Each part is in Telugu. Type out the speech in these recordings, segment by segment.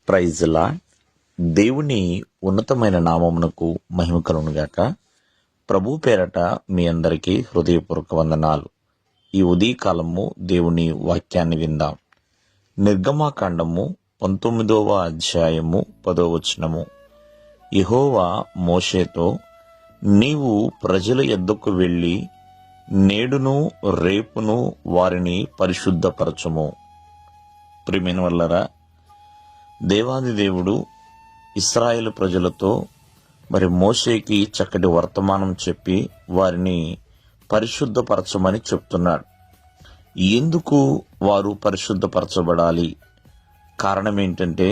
ప్రైజ్లా దేవుని ఉన్నతమైన నామమునకు మహిమ కలుగునుగాక. ప్రభు పేరట మీ అందరికీ హృదయపూర్వక వందనాలు. ఈ ఉదయకాలము దేవుని వాక్యాన్ని విందాం. నిర్గమాకాండము 19వ అధ్యాయము 10వ వచనము. యెహోవా మోషేతో, నీవు ప్రజల యొద్దకు వెళ్ళి నేడును రేపును వారిని పరిశుద్ధపరచుము. ప్రియమైన వాళ్ళరా, దేవాది దేవుడు ఇశ్రాయేలు ప్రజలతో మోషేకి చక్కటి వర్తమానం చెప్పి వారిని పరిశుద్ధపరచమని చెప్తున్నాడు. ఎందుకు వారు పరిశుద్ధపరచబడాలి? కారణం ఏంటంటే,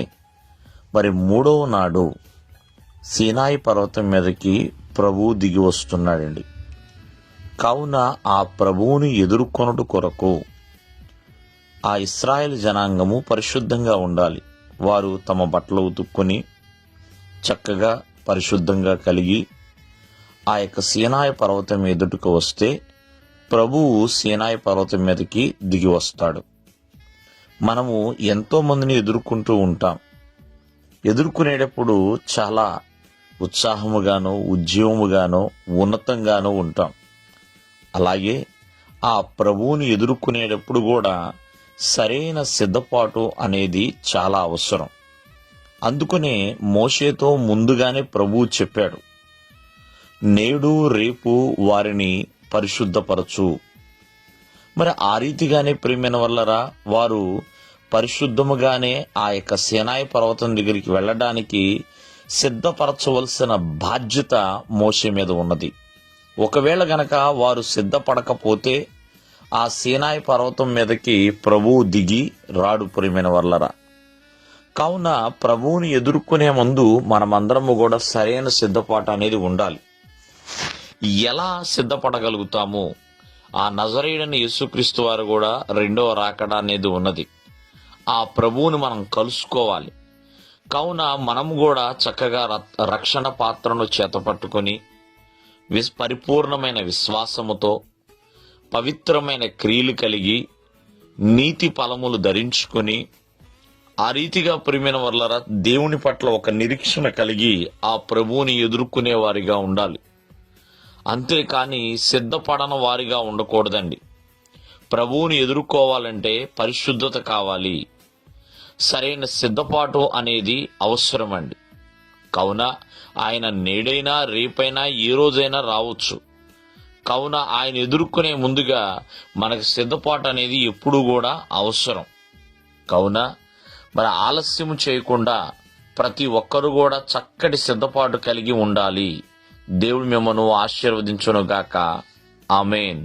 మూడవ నాడు సీనాయి పర్వతం మీదకి ప్రభువు దిగి వస్తున్నాడండి. కావున ఆ ప్రభువుని ఎదుర్కొనుట కొరకు ఆ ఇశ్రాయేలు జనాంగము పరిశుద్ధంగా ఉండాలి. వారు తమ బట్టలు ఉతుక్కొని చక్కగా పరిశుద్ధంగా కలిగి ఆ యొక్క సీనాయి పర్వతం ఎదుటకు వస్తే ప్రభువు సీనాయి పర్వతం మీదకి దిగి వస్తాడు. మనము ఎంతో మందిని ఎదుర్కొంటూ ఉంటాం. ఎదుర్కొనేటప్పుడు చాలా ఉత్సాహముగానో ఉద్యమముగానో ఉన్నతంగానో ఉంటాం. అలాగే ఆ ప్రభువుని ఎదుర్కొనేటప్పుడు కూడా సరైన సిద్ధపాటు అనేది చాలా అవసరం. అందుకనే మోషేతో ముందుగానే ప్రభువు చెప్పాడు, నేడు రేపు వారిని పరిశుద్ధపరచు. ఆ రీతిగానే ప్రియమైన వల్లరా వారు పరిశుద్ధముగానే ఆ యొక్క సీనాయి పర్వతం దగ్గరికి వెళ్ళడానికి సిద్ధపరచవలసిన బాధ్యత మోషే మీద ఉన్నది. ఒకవేళ గనక వారు సిద్ధపడకపోతే ఆ సీనాయి పర్వతం మీదకి ప్రభువు దిగి రాడు. ప్రియమైన వల్లరా, కావున ప్రభువుని ఎదుర్కొనే ముందు మనమందరము కూడా సరైన సిద్ధపాటు అనేది ఉండాలి. ఎలా సిద్ధపడగలుగుతాము? ఆ నజరేయుడైన యేసుక్రీస్తు వారు కూడా రెండవ రాకడ అనేది ఉన్నది. ఆ ప్రభువుని మనం కలుసుకోవాలి. కావున మనము కూడా చక్కగా రక్షణ పాత్రను చేతపట్టుకొని పరిపూర్ణమైన విశ్వాసముతో పవిత్రమైన క్రియలు కలిగి నీతి ఫలములు ధరించుకొని ఆ రీతిగా ప్రియమైన వాళ్ళరా దేవుని పట్ల ఒక నిరీక్షణ కలిగి ఆ ప్రభువుని ఎదుర్కొనే వారిగా ఉండాలి. అంతేకాని సిద్ధపడని వారిగా ఉండకూడదండి. ప్రభువుని ఎదుర్కోవాలంటే పరిశుద్ధత కావాలి. సరైన సిద్ధపాటు అనేది అవసరమండి. కావున ఆయన నేడైనా రేపైనా ఏ రోజైనా రావచ్చు. కావున ఆయన ఎదుర్కొనే ముందుగా మనకు సిద్ధపాటు అనేది ఎప్పుడూ కూడా అవసరం. కావున ఆలస్యం చేయకుండా ప్రతి ఒక్కరూ కూడా చక్కటి సిద్ధపాటు కలిగి ఉండాలి. దేవుడు మిమ్మల్ని ఆశీర్వదించును గాక. ఆమేన్.